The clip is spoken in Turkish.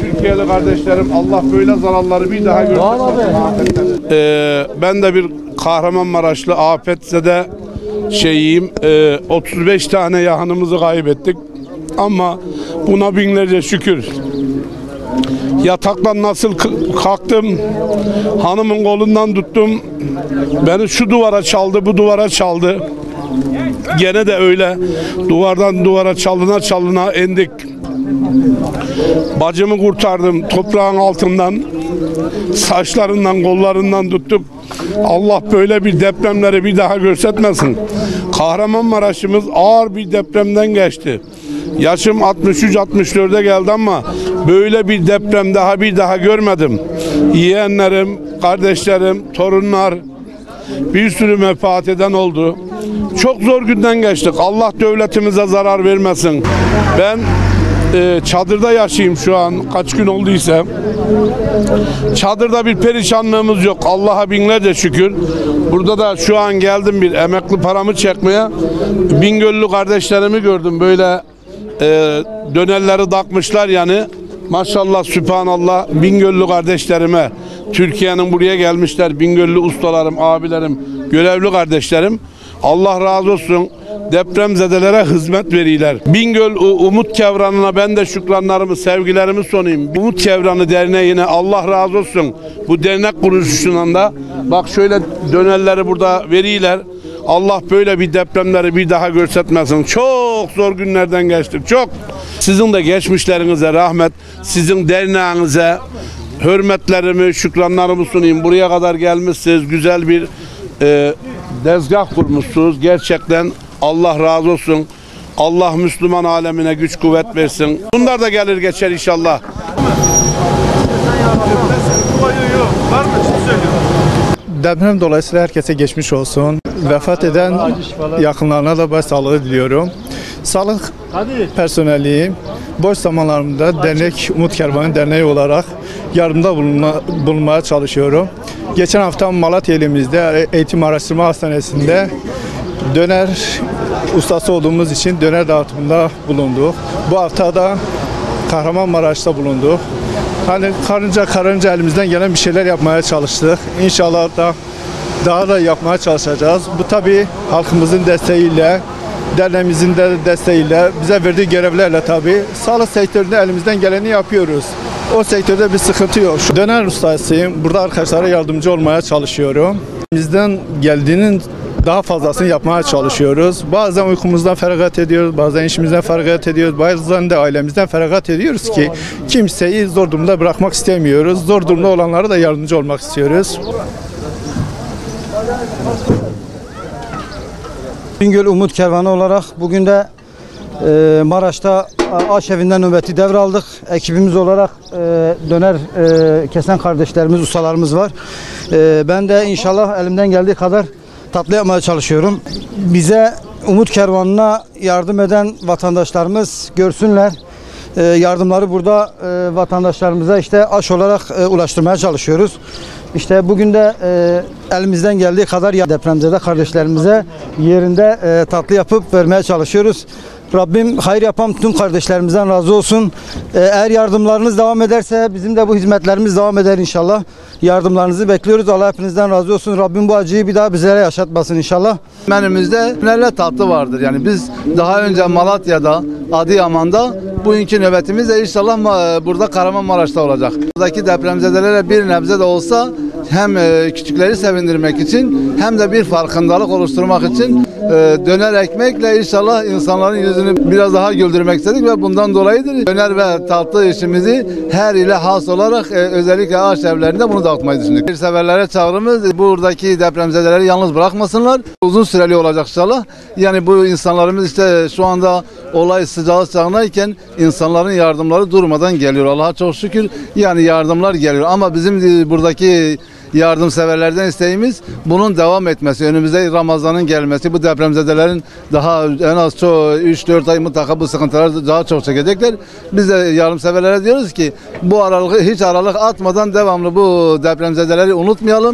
Türkiye'li kardeşlerim, Allah böyle zararları bir daha görsün. Ben de bir Kahramanmaraşlı, afetzede şeyiyim. 35 tane yakınımızı kaybettik. Ama buna binlerce şükür. Yataktan nasıl kalktım, hanımın kolundan tuttum. Beni şu duvara çaldı, bu duvara çaldı. Gene de öyle duvardan duvara çalına indik. Bacımı kurtardım toprağın altından, saçlarından, kollarından tuttuk. Allah böyle bir depremleri bir daha görsetmesin. Kahramanmaraş'ımız ağır bir depremden geçti. Yaşım 63-64'e geldi ama böyle bir deprem bir daha görmedim. Yeğenlerim, kardeşlerim, torunlar bir sürü vefat eden oldu. Çok zor günden geçtik. Allah devletimize zarar vermesin. Ben çadırda yaşayayım şu an, kaç gün olduysa. Çadırda bir perişanlığımız yok. Allah'a binlerce şükür. Burada da şu an geldim bir emekli paramı çekmeye. Bingöllü kardeşlerimi gördüm. Böyle dönerleri takmışlar yani. Maşallah, sübhanallah, Bingöllü kardeşlerime, Türkiye'nin buraya gelmişler, Bingöllü ustalarım, abilerim, görevli kardeşlerim. Allah razı olsun. Depremzedelere hizmet veriler. Bingöl Umut Kevranı'na ben de şükranlarımı, sevgilerimi sunayım. Umut Kevranı Derneği'ne Allah razı olsun. Bu dernek kuruluşundan da bak şöyle dönerleri burada veriler. Allah böyle bir depremleri bir daha görsetmesin. Çok zor günlerden geçtik, çok. Sizin de geçmişlerinize rahmet, sizin derneğinize hürmetlerimi, şükranlarımı sunayım. Buraya kadar gelmişsiniz, güzel bir dezgah kurmuşsunuz. Gerçekten Allah razı olsun. Allah Müslüman alemine güç kuvvet versin. Bunlar da gelir geçer inşallah. Deprem dolayısıyla herkese geçmiş olsun. Vefat eden yakınlarına da başsağlığı diliyorum. Sağlık personeliyim. Boş zamanlarımda dernek, Umut Kervanı Derneği olarak yardımda bulunmaya çalışıyorum. Geçen hafta Malatya ilimizde Eğitim Araştırma Hastanesi'nde döner ustası olduğumuz için döner dağıtımında bulunduk. Bu hafta da Kahramanmaraş'ta bulunduk. Hani karınca elimizden gelen bir şeyler yapmaya çalıştık. İnşallah daha da yapmaya çalışacağız. Bu tabii halkımızın desteğiyle, derneğimizin de desteğiyle, bize verdiği görevlerle tabii sağlık sektöründe elimizden geleni yapıyoruz. O sektörde bir sıkıntı yok. Döner ustasıyım. Burada arkadaşlara yardımcı olmaya çalışıyorum. Bizden geldiğinin daha fazlasını yapmaya çalışıyoruz. Bazen uykumuzdan feragat ediyoruz, bazen işimizden feragat ediyoruz, bazen de ailemizden feragat ediyoruz ki kimseyi zor durumda bırakmak istemiyoruz. Zor durumda olanlara da yardımcı olmak istiyoruz. Bingöl Umut Kervanı olarak bugün de Maraş'ta aşevinden nöbeti devraldık. Ekibimiz olarak döner kesen kardeşlerimiz, ustalarımız var. Ben de inşallah elimden geldiği kadar tatlı yapmaya çalışıyorum. Bize Umut Kervanı'na yardım eden vatandaşlarımız görsünler. Yardımları burada vatandaşlarımıza işte aş olarak ulaştırmaya çalışıyoruz. İşte bugün de elimizden geldiği kadar depremzede kardeşlerimize yerinde tatlı yapıp vermeye çalışıyoruz. Rabbim hayır yapan tüm kardeşlerimizden razı olsun. Eğer yardımlarınız devam ederse bizim de bu hizmetlerimiz devam eder inşallah. Yardımlarınızı bekliyoruz. Allah hepinizden razı olsun. Rabbim bu acıyı bir daha bizlere yaşatmasın inşallah. Menümüzde dönerle tatlı vardır. Yani biz daha önce Malatya'da, Adıyaman'da, bugünkü nöbetimiz de inşallah burada Kahramanmaraş'ta olacak. Buradaki depremzedelere bir nebze de olsa hem küçükleri sevindirmek için hem de bir farkındalık oluşturmak için döner ekmekle inşallah insanların yüzünü biraz daha güldürmek istedik ve bundan dolayıdır. Döner ve tatlı işimizi her ile has olarak özellikle aş evlerinde bunu dağıtmayı düşündük. Bir severlere çağrımız buradaki depremzedeleri yalnız bırakmasınlar. Uzun süreli olacak inşallah. Yani bu insanlarımız işte şu anda olay sıcağınayken insanların yardımları durmadan geliyor. Allah'a çok şükür yani yardımlar geliyor ama bizim buradaki yardımseverlerden isteğimiz bunun devam etmesi, önümüzde Ramazan'ın gelmesi, bu depremzedelerin daha en az 3-4 ay mutlaka bu sıkıntılar daha çok çekecekler. Biz de yardımseverlere diyoruz ki bu aralığı hiç aralık atmadan devamlı bu depremzedeleri unutmayalım.